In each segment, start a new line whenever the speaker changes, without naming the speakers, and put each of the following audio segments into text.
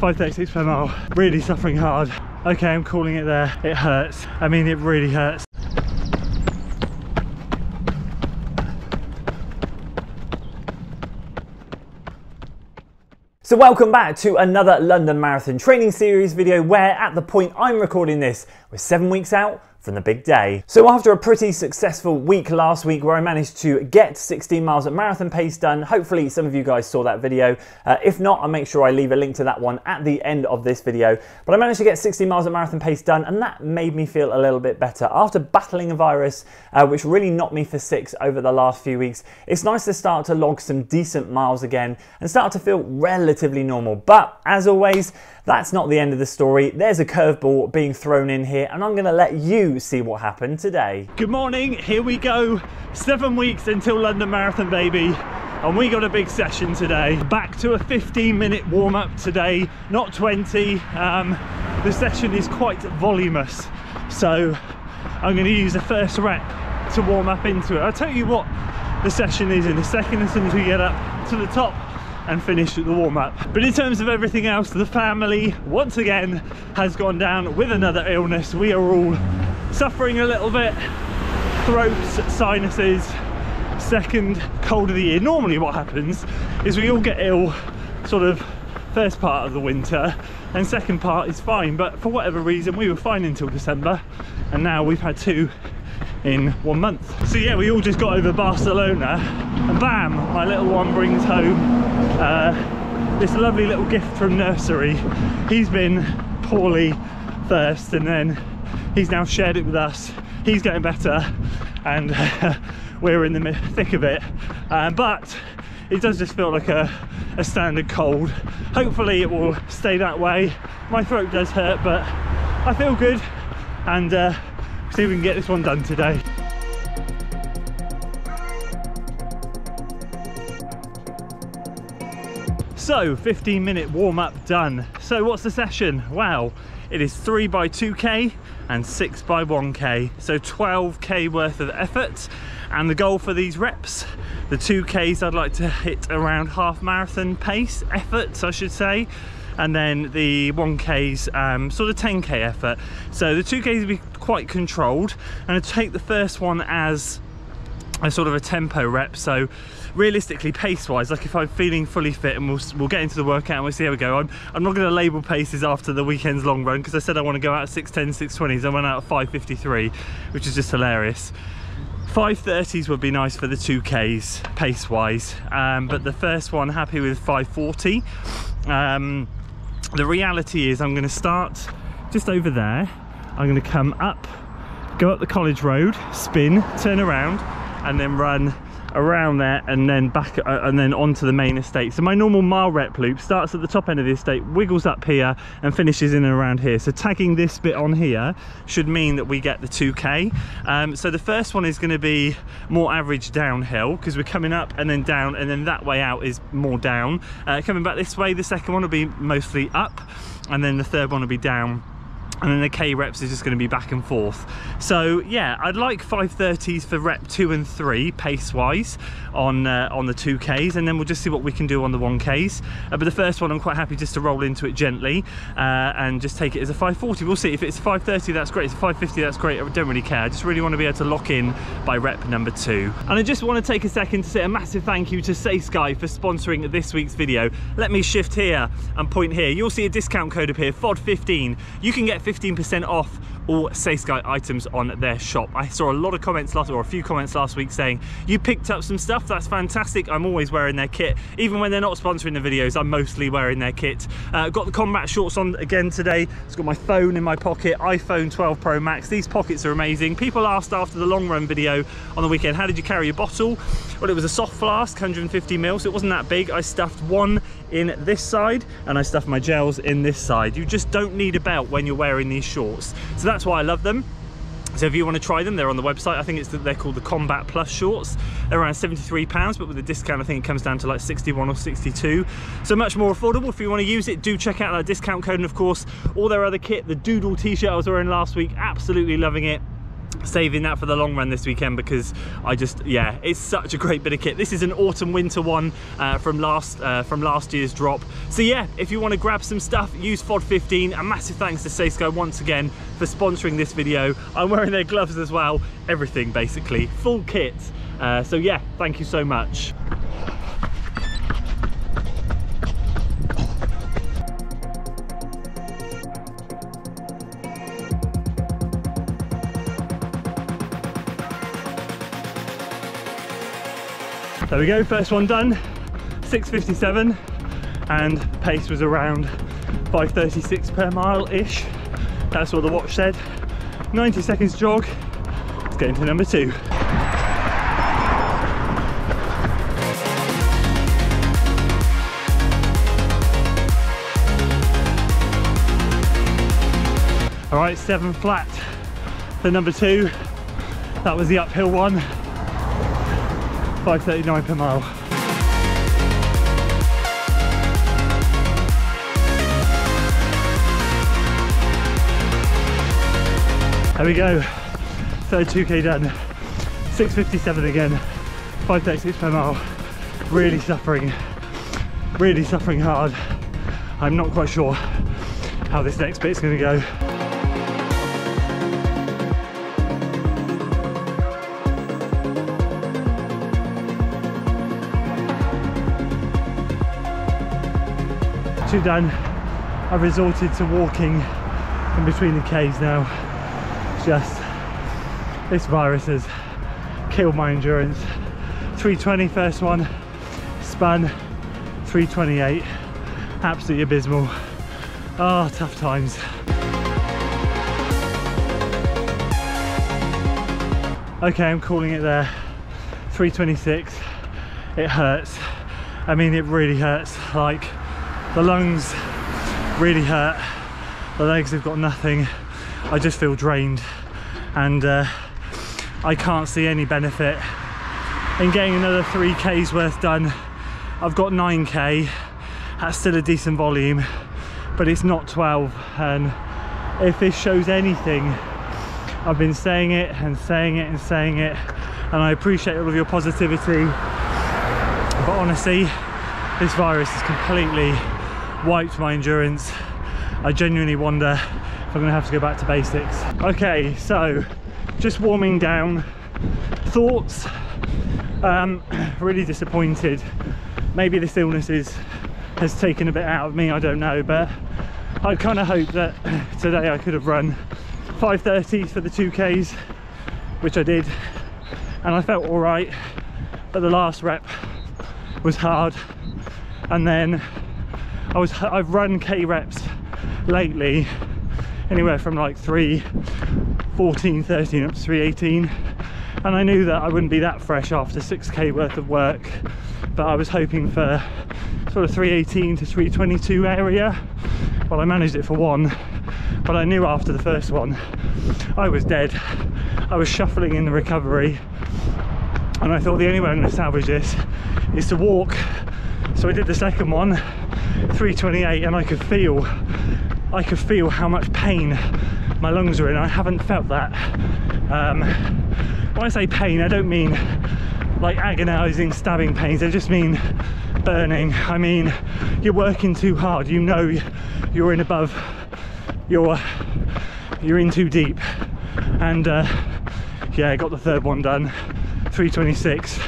5:36 per mile. Really suffering hard. Okay, I'm calling it there. It hurts. I mean, it really hurts.
So welcome back to another London Marathon training series video where at the point I'm recording this, we're 7 weeks out from the big day. So after a pretty successful week last week where I managed to get 16 miles at marathon pace done, hopefully some of you guys saw that video. If not, I'll make sure I leave a link to that one at the end of this video. But I managed to get 16 miles at marathon pace done and that made me feel a little bit better. After battling a virus, which really knocked me for 6 over the last few weeks, it's nice to start to log some decent miles again and start to feel relatively normal. But as always, that's not the end of the story. There's a curveball being thrown in here and I'm gonna let you see what happened today.
Good morning, here we go. 7 weeks until London Marathon, baby. And we got a big session today. Back to a 15-minute warm-up today, not 20. The session is quite voluminous. So I'm gonna use the first rep to warm up into it. I'll tell you what the session is in a second as soon as we get up to the top and finish the warm-up. But in terms of everything else, the family once again has gone down with another illness. We are all suffering a little bit. Throats, sinuses, second cold of the year. Normally what happens is we all get ill sort of first part of the winter and second part is fine, but for whatever reason we were fine until December and now we've had 2 in 1 month. So yeah, we all just got over Barcelona and bam, my little one brings home this lovely little gift from nursery. He's been poorly first and then he's now shared it with us. He's getting better and we're in the thick of it, but it does just feel like a standard cold. Hopefully it will stay that way. My throat does hurt but I feel good and see if we can get this one done today. So 15-minute warm-up done. So what's the session? Wow, it is 3 by 2k and 6 by 1k, so 12k worth of effort. And the goal for these reps, the 2ks I'd like to hit around half marathon pace efforts I should say, and then the 1ks sort of 10k effort. So the 2ks will be quite controlled and I'll take the first one as a sort of a tempo rep. So realistically, pace wise, like if I'm feeling fully fit and we'll get into the workout and we'll see how we go. I'm not going to label paces after the weekend's long run because I said I want to go out at 6:10, 6:20s. I went out at 5:53, which is just hilarious. 5:30s would be nice for the 2ks pace wise, but the first one happy with 5:40. The reality is I'm going to start just over there. I'm going to come up, go up the college road, spin, turn around and then run around there and then back and then onto the main estate. So my normal mile rep loop starts at the top end of the estate, wiggles up here and finishes in and around here. So tagging this bit on here should mean that we get the 2k. So the first one is going to be more average downhill because we're coming up and then down and then that way out is more down. Coming back this way, the second one will be mostly up and then the third one will be down. And then the K reps is just going to be back and forth. So yeah, I'd like 5:30s for rep 2 and 3 pace wise on the 2ks, and then we'll just see what we can do on the 1ks. But the first one I'm quite happy just to roll into it gently and just take it as a 5:40. We'll see if it's 5:30, that's great. If it's 5:50, that's great. I don't really care. I just really want to be able to lock in by rep number 2. And I just want to take a second to say a massive thank you to Saysky for sponsoring this week's video. Let me shift here and point here. You'll see a discount code appear, FOD15. You can get 15% off all Saysky items on their shop. I saw a lot of comments a few comments last week saying you picked up some stuff. That's fantastic. I'm always wearing their kit. Even when they're not sponsoring the videos, I'm mostly wearing their kit. Got the combat shorts on again today. It's got my phone in my pocket, iPhone 12 Pro Max. These pockets are amazing. People asked after the long run video on the weekend, how did you carry your bottle? Well, it was a soft flask, 150 ml, so it wasn't that big. I stuffed one in this side and I stuffed my gels in this side. You just don't need a belt when you're wearing these shorts. So that's why I love them. So if you want to try them, they're on the website. I think they're called the Combat Plus shorts. They're around £73, but with a discount I think it comes down to like 61 or 62. So much more affordable. If you want to use it, do check out that discount code. And of course, all their other kit, the Doodle t-shirt I was wearing last week, absolutely loving it. saving that for the long run this weekend, because yeah, it's such a great bit of kit. This is an autumn winter one from last year's drop. So yeah, if you want to grab some stuff, use FOD15. A massive thanks to Saysky once again for sponsoring this video. I'm wearing their gloves as well, everything basically, full kit. So yeah, thank you so much. There we go, first one done, 6:57, and pace was around 5:36 per mile-ish. That's what the watch said. 90 seconds jog, let's get into number 2. All right, 7 flat for number 2. That was the uphill one. 5:39 per mile. There we go, third 2k done. 6:57 again, 5:36 per mile. Really suffering hard. I'm not quite sure how this next bit's gonna go. Two done. I've resorted to walking in between the Ks now. Just, this virus has killed my endurance. 3:20 first one, spun 3:28, absolutely abysmal. Oh, tough times. Okay, I'm calling it there. 3:26, it hurts. I mean, it really hurts. Like, the lungs really hurt, the legs have got nothing. I just feel drained, and I can't see any benefit in getting another 3k's worth done. I've got 9k, that's still a decent volume, but it's not 12, and if this shows anything, I've been saying it and saying it and saying it, and I appreciate all of your positivity, but honestly, this virus has completely wiped my endurance. I genuinely wonder if I'm gonna have to go back to basics. Okay, so just warming down. Thoughts, really disappointed. Maybe this illness has taken a bit out of me, I don't know, but I kind of hoped that today I could have run 5:30 for the 2k's, which I did, and I felt all right, but the last rep was hard. And then I've run K reps lately, anywhere from like 3:14, 13 up to 3:18, and I knew that I wouldn't be that fresh after 6k worth of work, but I was hoping for sort of 3:18 to 3:22 area. Well, I managed it for one, but I knew after the first one I was dead. I was shuffling in the recovery, and I thought the only way I'm going to salvage this is to walk. So I did the second one, 3:28, and I could feel how much pain my lungs are in. I haven't felt that. When I say pain, I don't mean like agonizing stabbing pains, I just mean burning. I mean, you're working too hard, you know you're in above, you're in too deep. And yeah, I got the third one done, 3:26.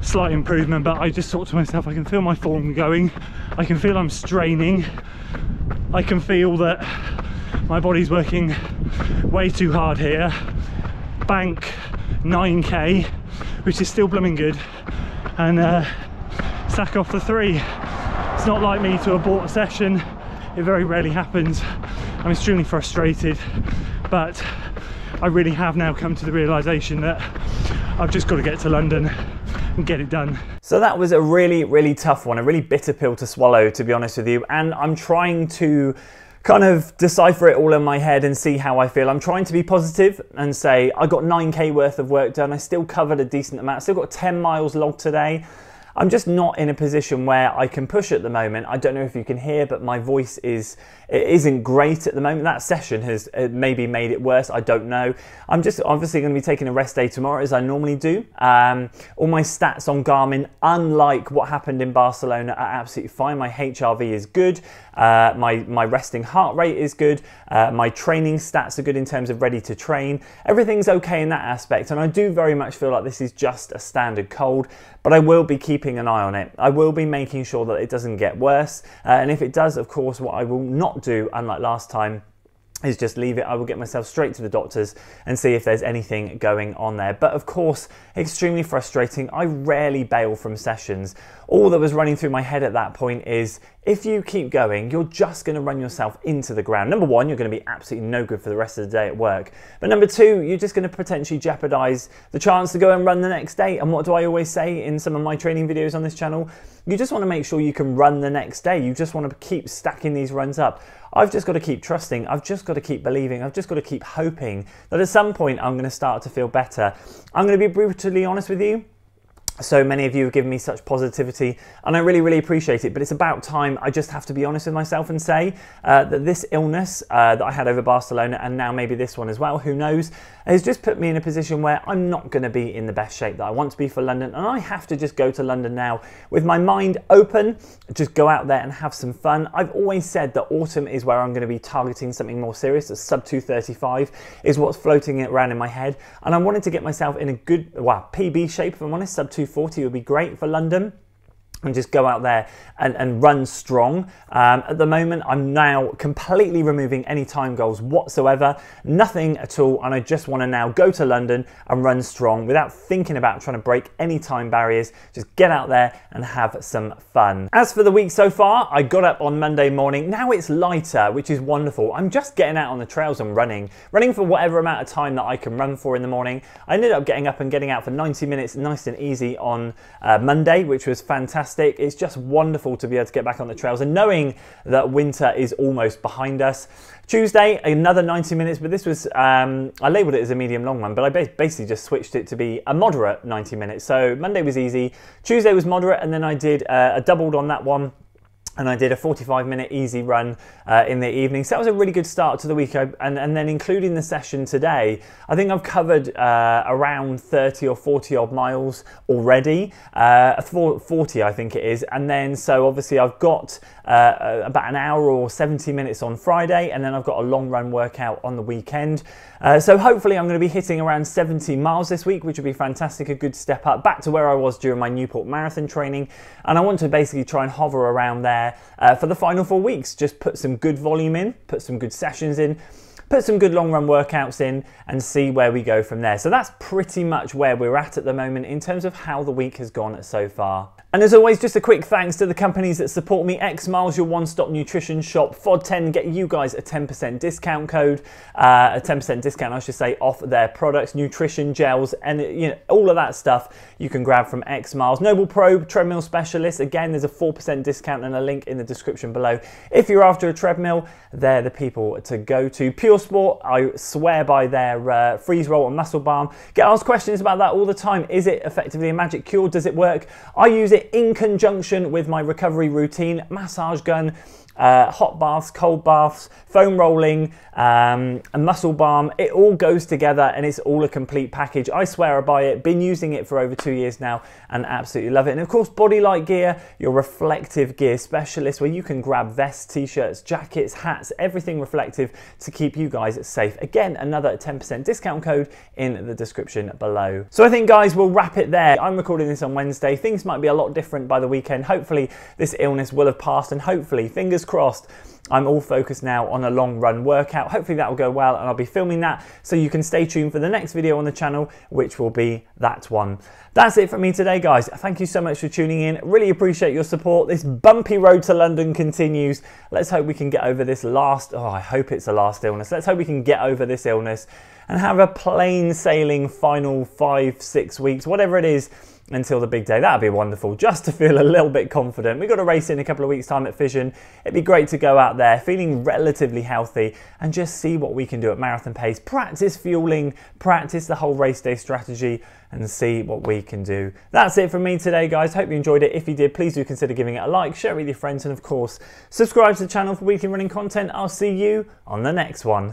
Slight improvement, but I just thought to myself, I can feel my form going, I can feel I'm straining, I can feel that my body's working way too hard here. Bank 9k, which is still blooming good, and sack off the 3. It's not like me to abort a session, it very rarely happens. I'm extremely frustrated, but I really have now come to the realization that I've just got to get to London and get it done.
So that was a really tough one, a really bitter pill to swallow, to be honest with you, and I'm trying to kind of decipher it all in my head and see how I feel. I'm trying to be positive and say I got 9k worth of work done, I still covered a decent amount, I still got 10 miles logged today, I'm just not in a position where I can push at the moment. I don't know if you can hear, but my voice isn't great at the moment. That session has maybe made it worse. I don't know. I'm just obviously going to be taking a rest day tomorrow, as I normally do. All my stats on Garmin, unlike what happened in Barcelona, are absolutely fine. My HRV is good. My resting heart rate is good. My training stats are good in terms of ready to train. Everything's okay in that aspect, and I do very much feel like this is just a standard cold, but I will be keeping an eye on it. I will be making sure that it doesn't get worse, and if it does, of course, what I will not do, unlike last time, is just leave it. I will get myself straight to the doctors and see if there's anything going on there. But of course, extremely frustrating. I rarely bail from sessions. All that was running through my head at that point is, if you keep going, you're just going to run yourself into the ground. Number one, you're going to be absolutely no good for the rest of the day at work. But number two, you're just going to potentially jeopardize the chance to go and run the next day. And what do I always say in some of my training videos on this channel? You just want to make sure you can run the next day. You just want to keep stacking these runs up. I've just got to keep trusting. I've just got to keep believing. I've just got to keep hoping that at some point I'm going to start to feel better. I'm going to be brutally honest with you. So many of you have given me such positivity, and I really, really appreciate it. But it's about time I just have to be honest with myself and say that this illness that I had over Barcelona, and now maybe this one as well, who knows, has just put me in a position where I'm not going to be in the best shape that I want to be for London. And I have to just go to London now with my mind open, just go out there and have some fun. I've always said that autumn is where I'm going to be targeting something more serious. A sub 235 is what's floating around in my head. And I wanted to get myself in a good, PB shape, if I'm honest. Sub 240 would be great for London, and just go out there and run strong. At the moment, I'm now completely removing any time goals whatsoever, nothing at all, and I just want to now go to London and run strong without thinking about trying to break any time barriers. Just get out there and have some fun. As for the week so far, I got up on Monday morning. Now it's lighter, which is wonderful. I'm just getting out on the trails and running for whatever amount of time that I can run for in the morning. I ended up getting up and getting out for 90 minutes, nice and easy on Monday, which was fantastic. It's just wonderful to be able to get back on the trails and knowing that winter is almost behind us. Tuesday, another 90 minutes, but this was, I labelled it as a medium long one, but I basically just switched it to be a moderate 90 minutes. So Monday was easy, Tuesday was moderate, and then I did a doubled on that one. And I did a 45-minute easy run in the evening. So that was a really good start to the week. And then including the session today, I think I've covered around 30 or 40 odd miles already. 40, I think it is. And then, so obviously I've got about an hour or 70 minutes on Friday. And then I've got a long run workout on the weekend. So hopefully I'm going to be hitting around 70 miles this week, which would be fantastic. A good step up back to where I was during my Newport Marathon training. And I want to basically try and hover around there for the final 4 weeks. Just put some good volume in, put some good sessions in, put some good long run workouts in, and see where we go from there. So that's pretty much where we're at the moment in terms of how the week has gone so far. And as always, just a quick thanks to the companies that support me. Xmiles, your one-stop nutrition shop. FOD10 get you guys a 10% discount code, a 10% discount, I should say, off their products, nutrition gels, and all of that stuff you can grab from Xmiles. Noble Pro treadmill specialist. Again, there's a 4% discount and a link in the description below. If you're after a treadmill, they're the people to go to. Pure Sport, I swear by their freeze roll and muscle balm. Get asked questions about that all the time. Is it effectively a magic cure? Does it work? I use it in conjunction with my recovery routine, massage gun, hot baths, cold baths, foam rolling, and muscle balm. It all goes together and it's all a complete package. I swear I buy it. Been using it for over 2 years now and absolutely love it. And of course, Body Light Gear, your reflective gear specialist, where you can grab vests, t-shirts, jackets, hats, everything reflective to keep you guys safe. Again, another 10% discount code in the description below. So I think, guys, we'll wrap it there. I'm recording this on Wednesday. Things might be a lot different by the weekend. Hopefully this illness will have passed, and hopefully, fingers crossed, I'm all focused now on a long run workout. Hopefully that will go well, and I'll be filming that, so you can stay tuned for the next video on the channel, which will be that one. That's it from me today, guys. Thank you so much for tuning in. Really appreciate your support. This bumpy road to London continues. Let's hope we can get over this last, I hope it's the last illness. Let's hope we can get over this illness and have a plain sailing final 5-6 weeks, whatever it is, until the big day. That'd be wonderful, just to feel a little bit confident. We've got a race in a couple of weeks' time at Fission. It'd be great to go out there feeling relatively healthy and just see what we can do at marathon pace. Practice fueling, practice the whole race day strategy and see what we can do. That's it from me today, guys. Hope you enjoyed it. If you did, please do consider giving it a like, share it with your friends, and of course, subscribe to the channel for weekly running content. I'll see you on the next one.